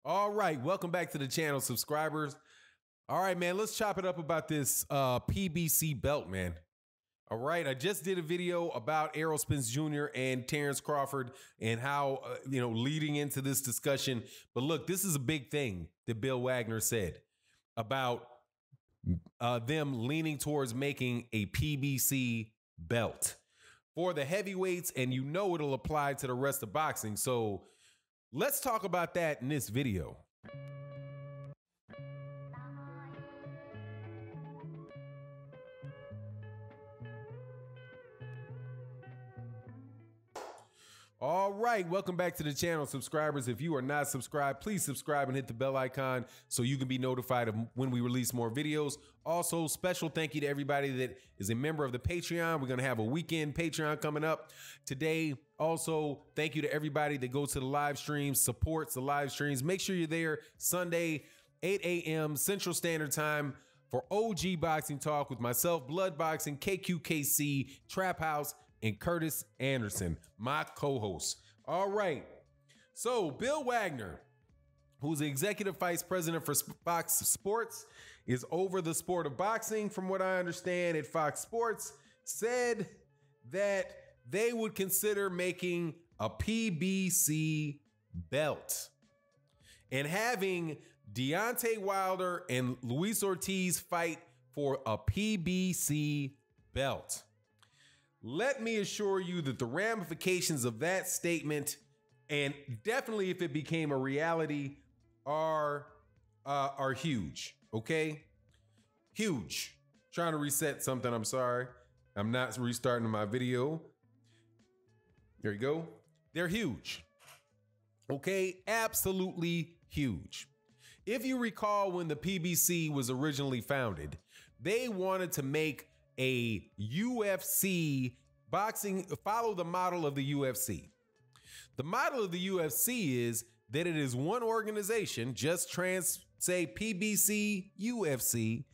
All right, welcome back to the channel, subscribers. All right, man, let's chop it up about this PBC belt, man. All right, I just did a video about Errol Spence Jr. and Terrence Crawford and how, leading into this discussion. But look, this is a big thing that Bill Wagner said about them leaning towards making a PBC belt for the heavyweights, and it'll apply to the rest of boxing. So let's talk about that in this video. All right, welcome back to the channel, subscribers. If you are not subscribed, please subscribe and hit the bell icon so you can be notified of when we release more videos. Also, special thank you to everybody that is a member of the Patreon. We're going to have a weekend Patreon coming up today. Also, thank you to everybody that goes to the live streams, supports the live streams. Make sure you're there Sunday, 8 a.m. Central Standard Time for OG Boxing Talk with myself, Blood Boxing, KQKC, Trap House, and Curtis Anderson, my co-host. All right. So Bill Wagner, who's the executive vice president for Fox Sports, is over the sport of boxing, from what I understand, at Fox Sports, said that they would consider making a PBC belt and having Deontay Wilder and Luis Ortiz fight for a PBC belt. Let me assure you that the ramifications of that statement, and definitely if it became a reality, are huge. Okay, huge. Trying to reset something. I'm sorry. I'm not restarting my video. There you go. They're huge. Okay, absolutely huge. If you recall, when the PBC was originally founded, they wanted to make a UFC boxing, follow the model of the UFC. The model of the UFC is that it is one organization, just say PBC UFC,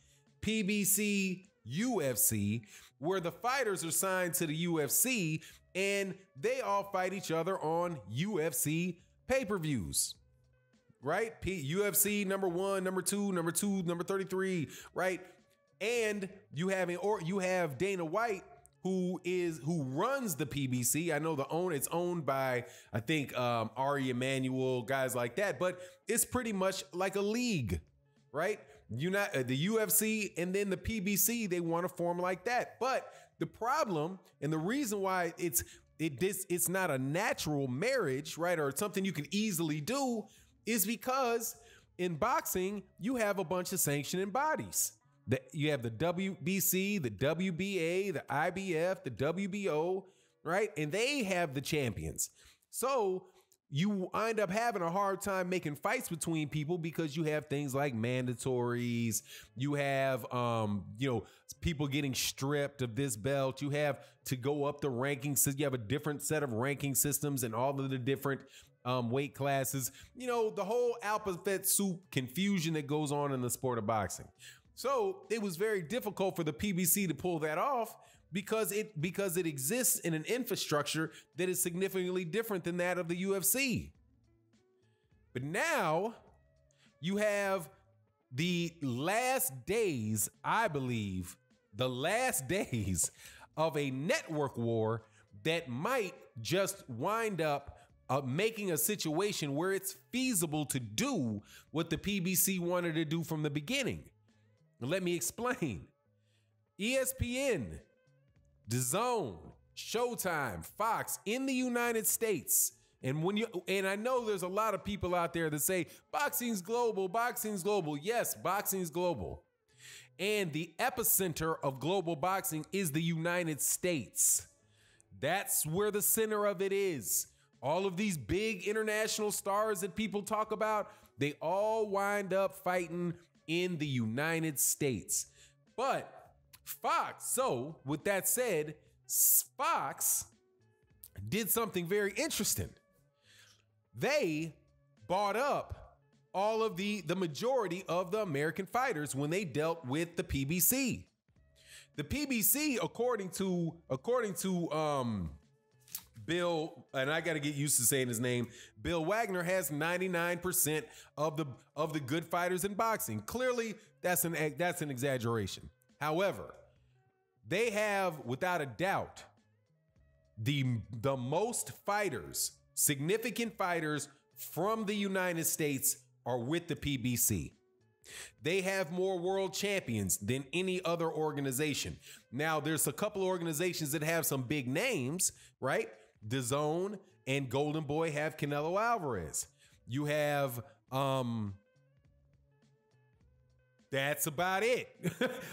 PBC UFC, where the fighters are signed to the UFC and they all fight each other on UFC pay-per-views. Right? UFC number 1, number 2, number 33, right? And you have Dana White, who runs the PBC. I know it's owned by, I think, Ari Emanuel, guys like that, but it's pretty much like a league, right? The UFC and then the PBC, they want to form like that. But the problem and the reason why it's not a natural marriage, right, or something you can easily do, is because in boxing you have a bunch of sanctioning bodies. You have the WBC, the WBA, the IBF, the WBO, right? And they have the champions. So you wind up having a hard time making fights between people because you have things like mandatories. You have, people getting stripped of this belt. You have to go up the rankings. You have a different set of ranking systems and all of the different weight classes. The whole alphabet soup confusion that goes on in the sport of boxing. So it was very difficult for the PBC to pull that off because it exists in an infrastructure that is significantly different than that of the UFC. But now you have the last days, I believe, the last days of a network war that might just wind up making a situation where it's feasible to do what the PBC wanted to do from the beginning. Let me explain. ESPN, DAZN, Showtime, Fox in the United States. And I know there's a lot of people out there that say boxing's global, boxing's global. Yes, boxing's global. And the epicenter of global boxing is the United States. That's where the center of it is. All of these big international stars that people talk about, they all wind up fighting in the United States. But Fox, so with that said, Fox did something very interesting. They bought up all of the majority of the American fighters when they dealt with the PBC. The PBC, according to Bill, and I got to get used to saying his name, Bill Wagner has 99% of the good fighters in boxing. Clearly, that's an exaggeration. However, they have, without a doubt, the most fighters, significant fighters from the United States are with the PBC. They have more world champions than any other organization. Now, there's a couple of organizations that have some big names, right? DAZN and Golden Boy have Canelo Alvarez. You have, that's about it.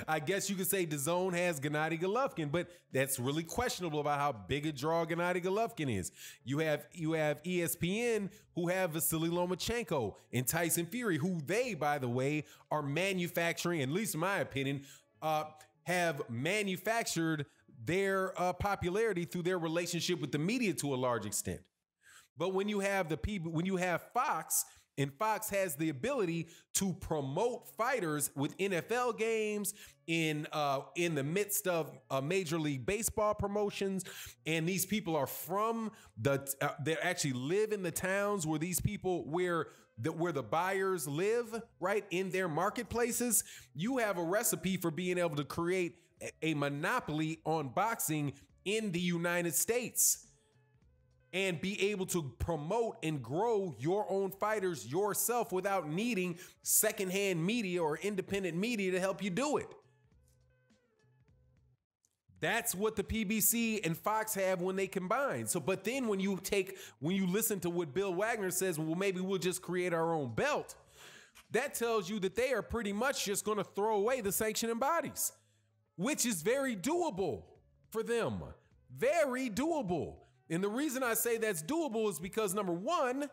I guess you could say DAZN has Gennady Golovkin, but that's really questionable about how big a draw Gennady Golovkin is. You have ESPN, who have Vasily Lomachenko and Tyson Fury, who they, by the way, are manufacturing, at least in my opinion, have manufactured their popularity through their relationship with the media to a large extent. But when you have when you have Fox, and Fox has the ability to promote fighters with NFL games in the midst of Major League Baseball promotions, and these people are from they actually live in the towns where these people where the buyers live, right, in their marketplaces. You have a recipe for being able to create a monopoly on boxing in the United States and be able to promote and grow your own fighters yourself without needing secondhand media or independent media to help you do it. That's what the PBC and Fox have when they combine. So, but then when you listen to what Bill Wagner says, well, maybe we'll just create our own belt. That tells you that they are pretty much just going to throw away the sanctioning bodies, which is very doable for them. Very doable. And the reason I say that's doable is because, number one,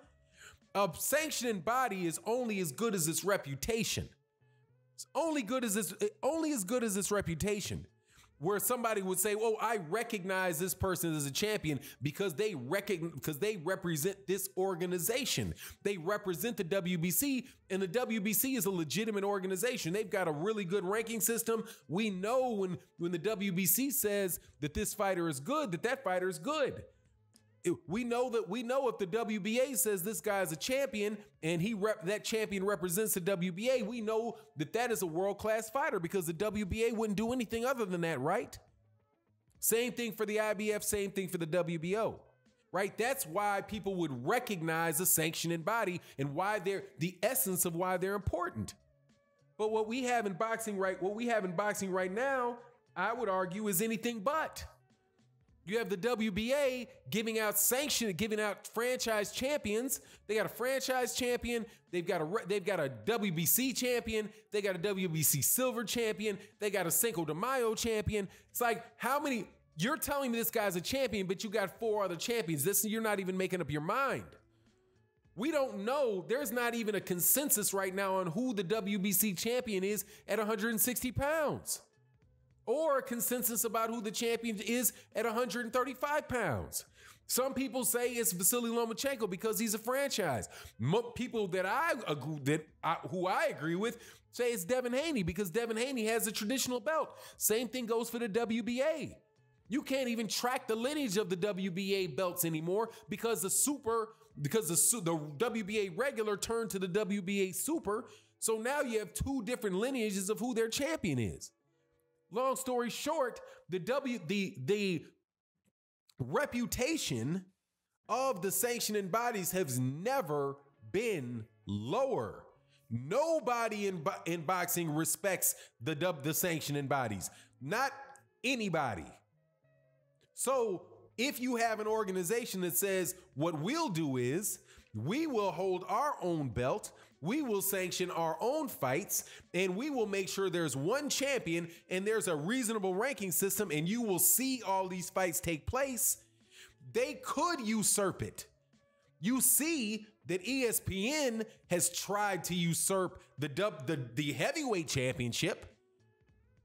a sanctioning body is only as good as its reputation. It's only as good as its reputation. Where somebody would say, "Oh, I recognize this person as a champion because they represent this organization. They represent the WBC, and the WBC is a legitimate organization. They've got a really good ranking system. We know when the WBC says that this fighter is good, that fighter is good. We know if the WBA says this guy is a champion and that champion represents the WBA, we know that is a world-class fighter because the WBA wouldn't do anything other than that, right? Same thing for the IBF, same thing for the WBO, right? That's why people would recognize a sanctioning body and why they're the essence of why they're important. But what we have in boxing right now, I would argue, is anything but. You have the WBA giving out franchise champions. They got a franchise champion. They've got a WBC champion. They got a WBC silver champion. They got a Cinco de Mayo champion. It's like, how many? You're telling me this guy's a champion, but you got 4 other champions. You're not even making up your mind. We don't know. There's not even a consensus right now on who the WBC champion is at 160 pounds. Or a consensus about who the champion is at 135 pounds. Some people say it's Vasily Lomachenko because he's a franchise. People who I agree with say it's Devin Haney because Devin Haney has a traditional belt. Same thing goes for the WBA. You can't even track the lineage of the WBA belts anymore because the WBA regular turned to the WBA super. So now you have 2 different lineages of who their champion is. Long story short, the reputation of the sanctioning bodies has never been lower. Nobody in boxing respects the sanctioning bodies. Not anybody. So if you have an organization that says what we'll do is we will hold our own belt, we will sanction our own fights, and we will make sure there's one champion and there's a reasonable ranking system, and you will see all these fights take place, they could usurp it. You see that ESPN has tried to usurp the heavyweight championship,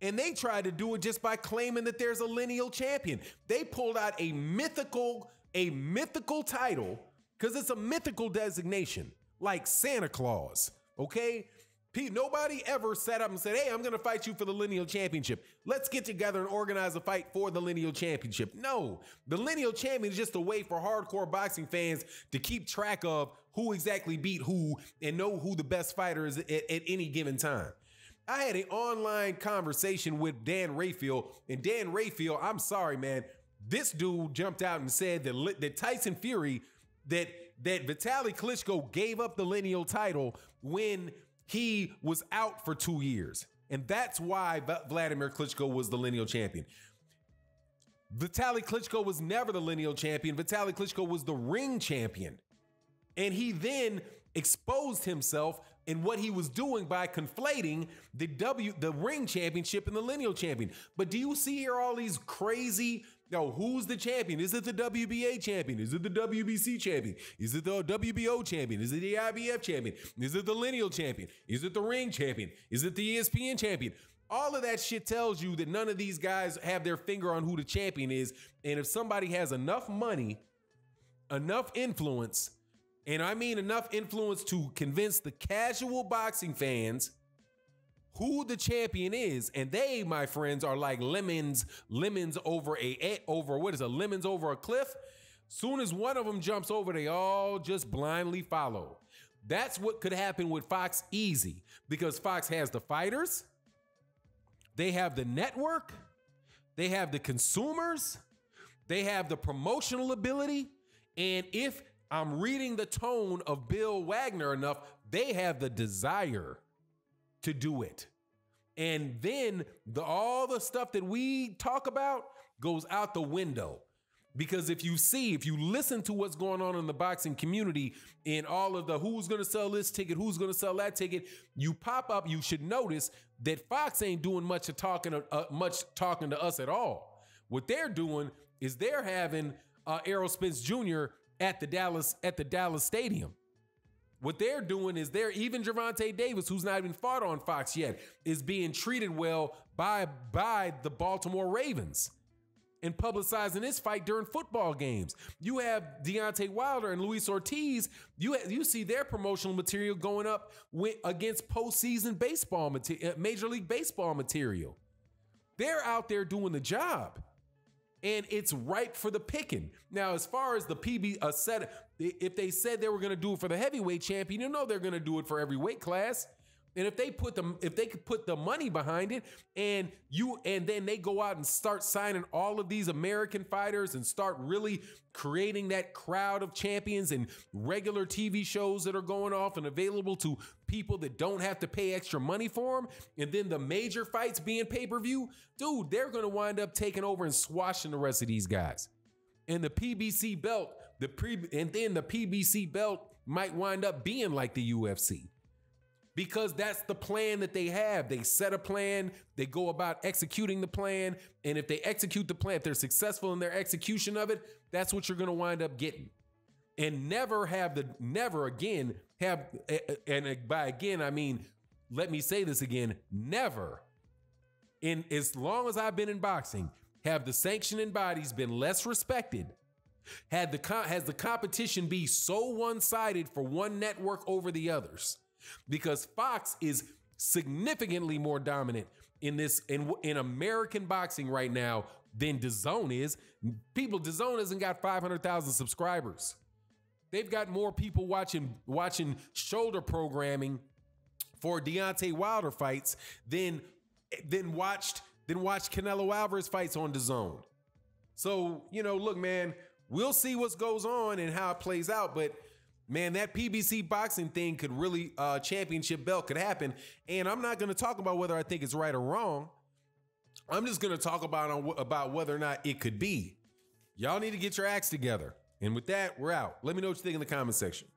and they tried to do it just by claiming that there's a lineal champion. They pulled out a mythical title because it's a mythical designation. Like Santa Claus, okay? Nobody ever sat up and said, hey, I'm going to fight you for the lineal championship. Let's get together and organize a fight for the lineal championship. No, the lineal champion is just a way for hardcore boxing fans to keep track of who exactly beat who and know who the best fighter is at any given time. I had an online conversation with Dan Rayfield, and Dan Rayfield, I'm sorry, man, this dude jumped out and said that Tyson Fury, that Vitaly Klitschko gave up the lineal title when he was out for 2 years. And that's why Vladimir Klitschko was the lineal champion. Vitaly Klitschko was never the lineal champion. Vitaly Klitschko was the ring champion. And he then exposed himself in what he was doing by conflating the ring championship and the lineal champion. But do you see here all these crazy, who's the champion? Is it the WBA champion? Is it the WBC champion? Is it the WBO champion? Is it the IBF champion? Is it the lineal champion? Is it the ring champion? Is it the ESPN champion? All of that shit tells you that none of these guys have their finger on who the champion is. And if somebody has enough money, enough influence, and I mean enough influence to convince the casual boxing fans who the champion is, and they, my friends, are like lemons over lemons over a cliff. Soon as one of them jumps over, they all just blindly follow. That's what could happen with Fox easy, because Fox has the fighters, they have the network, they have the consumers, they have the promotional ability, and if I'm reading the tone of Bill Wagner enough, they have the desire to do it. And then all the stuff that we talk about goes out the window. Because if you listen to what's going on in the boxing community and all of the who's going to sell this ticket, who's going to sell that ticket, you should notice that Fox ain't doing much talking to us at all. What they're doing is they're having Errol Spence Jr. at the Dallas Stadium. What they're doing is even Gervonta Davis, who's not even fought on Fox yet, is being treated well by the Baltimore Ravens and publicizing this fight during football games. You have Deontay Wilder and Luis Ortiz. You see their promotional material going up against postseason baseball material, Major League Baseball material. They're out there doing the job. And it's ripe for the picking. Now, as far as the if they said they were going to do it for the heavyweight champion, you know they're going to do it for every weight class. And if they could put the money behind it, and then they go out and start signing all of these American fighters and start really creating that crowd of champions and regular TV shows that are going off and available to people that don't have to pay extra money for them, and then the major fights being pay-per-view, dude, they're going to wind up taking over and squashing the rest of these guys. And the PBC belt, the PBC belt might wind up being like the UFC. Because that's the plan that they have. They set a plan, they go about executing the plan, and if they execute the plan, if they're successful in their execution of it, that's what you're going to wind up getting. And never again have, and by again, I mean, let me say this again, never, in as long as I've been in boxing, have the sanctioning bodies been less respected, has the competition be so one-sided for one network over the others. Because Fox is significantly more dominant in American boxing right now than DAZN is. DAZN hasn't got 500,000 subscribers. They've got more people watching shoulder programming for Deontay Wilder fights than watched Canelo Alvarez fights on DAZN. So, look, man, we'll see what goes on and how it plays out, but man, that PBC boxing thing could really, championship belt could happen. And I'm not going to talk about whether I think it's right or wrong. I'm just going to talk about whether or not it could be. Y'all need to get your acts together. And with that, we're out. Let me know what you think in the comment section.